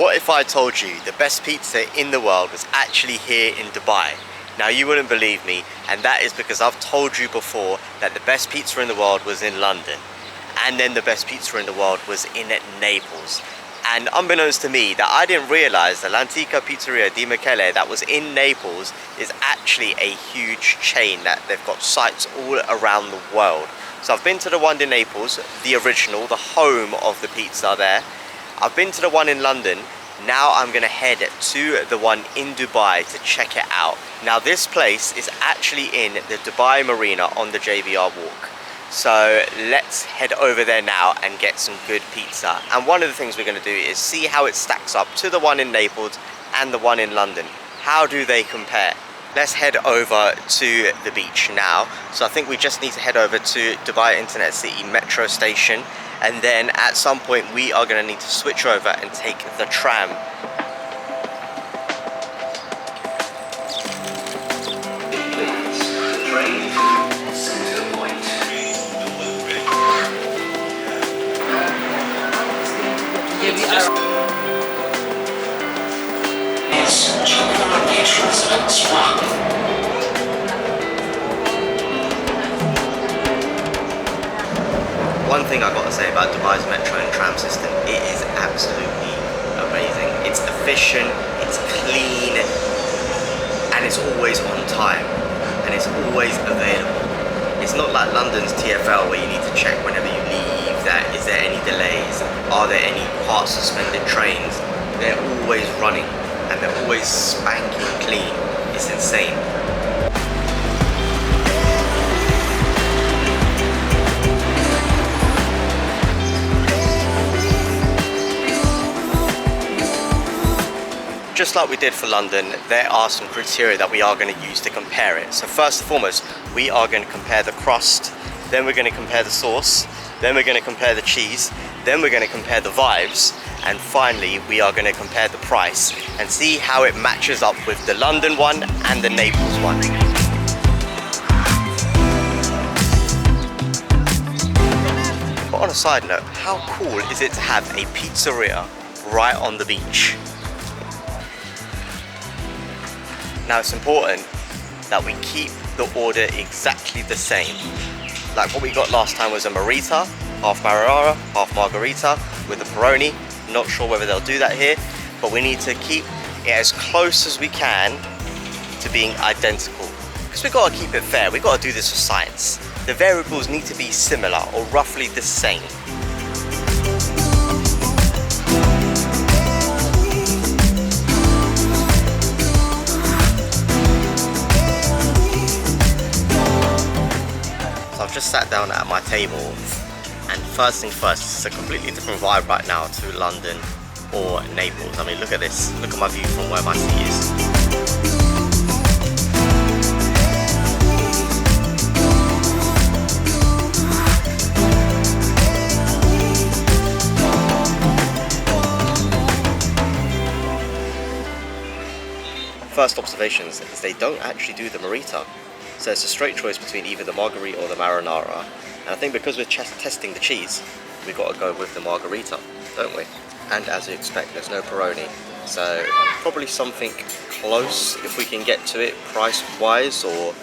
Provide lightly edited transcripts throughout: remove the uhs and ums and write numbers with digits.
What if I told you the best pizza in the world was actually here in Dubai? Now you wouldn't believe me, and that is because I've told you before that the best pizza in the world was in London, and then the best pizza in the world was in Naples. And unbeknownst to me, that I didn't realize the L'Antica Pizzeria Da Michele that was in Naples is actually a huge chain that they've got sites all around the world. So I've been to the one in Naples, the original, the home of the pizza there. I've been to the one in London. Now I'm gonna head to the one in Dubai to check it out. Now this place is actually in the Dubai Marina on the JBR Walk. So let's head over there now and get some good pizza. And one of the things we're gonna do is see how it stacks up to the one in Naples and the one in London. How do they compare? Let's head over to the beach now. So I think we just need to head over to Dubai Internet City metro station, and then at some point we are gonna need to switch over and take the tram. One thing I've got to say about Dubai's metro and tram system, it is absolutely amazing. It's efficient, it's clean, and it's always on time, and it's always available. It's not like London's TfL where you need to check whenever you leave that is there any delays, are there any part suspended trains. They're always running and they're always spanking clean. It's insane. Just like we did for London, there are some criteria that we are going to use to compare it. So first and foremost, we are going to compare the crust, then we're going to compare the sauce, then we're going to compare the cheese, then we're going to compare the vibes, and finally we are going to compare the price and see how it matches up with the London one and the Naples one. But on a side note, how cool is it to have a pizzeria right on the beach? Now it's important that we keep the order exactly the same. Like what we got last time was a marita, half marinara, half margarita with a pepperoni. Not sure whether they'll do that here, but we need to keep it as close as we can to being identical. Because we've got to keep it fair, we've got to do this for science. The variables need to be similar or roughly the same. I've just sat down at my table, and first thing first, it's a completely different vibe right now to London or Naples. I mean, look at this. Look at my view from where my seat is. First observations is they don't actually do the marita. So it's a straight choice between either the margarita or the marinara. And I think because we're testing the cheese, we've got to go with the margarita, don't we? And as you expect, there's no pepperoni. So probably something close if we can get to it price-wise, or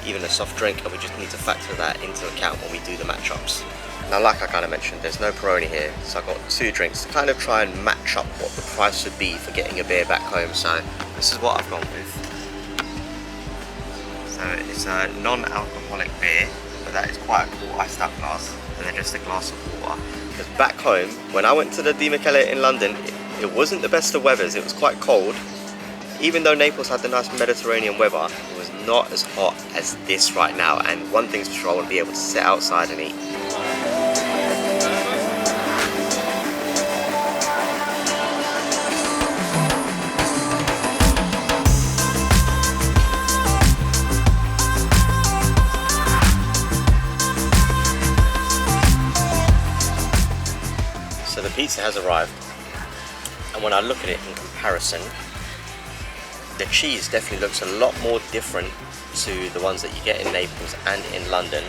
even a soft drink, and we just need to factor that into account when we do the matchups. Now, like I kind of mentioned, there's no pepperoni here, so I've got two drinks to kind of try and match up what the price would be for getting a beer back home. So this is what I've gone with. So it's a non-alcoholic beer, but that is quite a cool iced out glass, and then just a glass of water. Because back home, when I went to the Da Michele in London, it wasn't the best of weathers. It was quite cold. Even though Naples had the nice Mediterranean weather, it was not as hot as this right now. And one thing's for sure, I want to be able to sit outside and eat. So the pizza has arrived, and when I look at it in comparison, the cheese definitely looks a lot more different to the ones that you get in Naples and in London.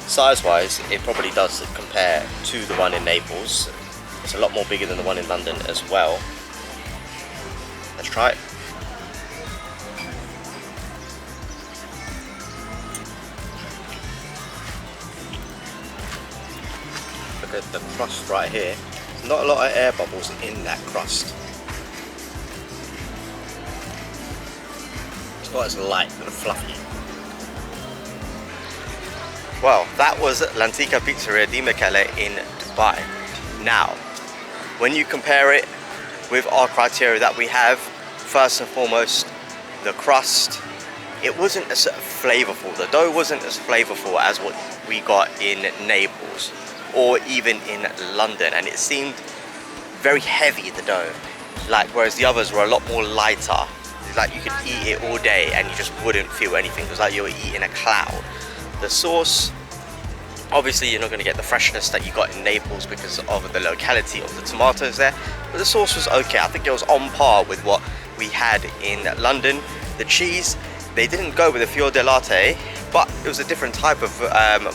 Size wise, it probably does compare to the one in Naples. It's a lot more bigger than the one in London as well. Let's try it. Look at the crust right here. There's not a lot of air bubbles in that crust. It's not as light and fluffy. Well, that was L'Antica Pizzeria Da Michele in Dubai. Now, when you compare it with our criteria that we have, first and foremost, the crust, it wasn't as flavorful. The dough wasn't as flavorful as what we got in Naples or even in London, and it seemed very heavy, the dough. Like, whereas the others were a lot more lighter. It's like you could eat it all day and you just wouldn't feel anything. It was like you were eating a cloud. The sauce, obviously you're not going to get the freshness that you got in Naples because of the locality of the tomatoes there, but the sauce was okay. I think it was on par with what we had in London. The cheese, they didn't go with a fior di latte, but it was a different type of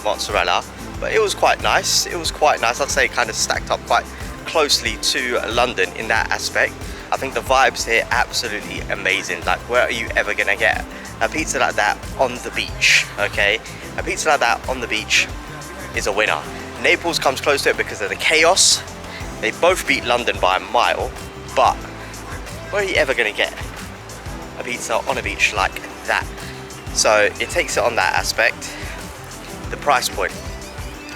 mozzarella, but it was quite nice. It was quite nice. I'd say it kind of stacked up quite closely to London in that aspect. I think the vibes here absolutely amazing. Like, where are you ever going to get a pizza like that on the beach? Okay, a pizza like that on the beach is a winner. Naples comes close to it because of the chaos. They both beat London by a mile, but where are you ever going to get a pizza on a beach like that? So it takes it on that aspect. The price point,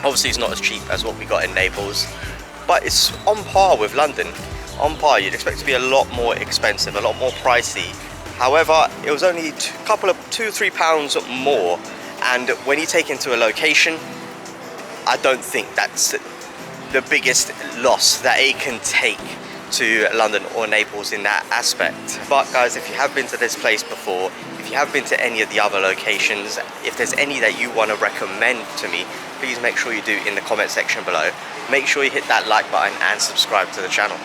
obviously it's not as cheap as what we got in Naples, but it's on par with London. On par. You'd expect it to be a lot more expensive, a lot more pricey. However, it was only £2-3 more, and when you take into a location, I don't think that's the biggest loss that it can take to London or Naples in that aspect. But guys, if you have been to this place before, if you have been to any of the other locations, if there's any that you want to recommend to me, please make sure you do in the comment section below. Make sure you hit that like button and subscribe to the channel.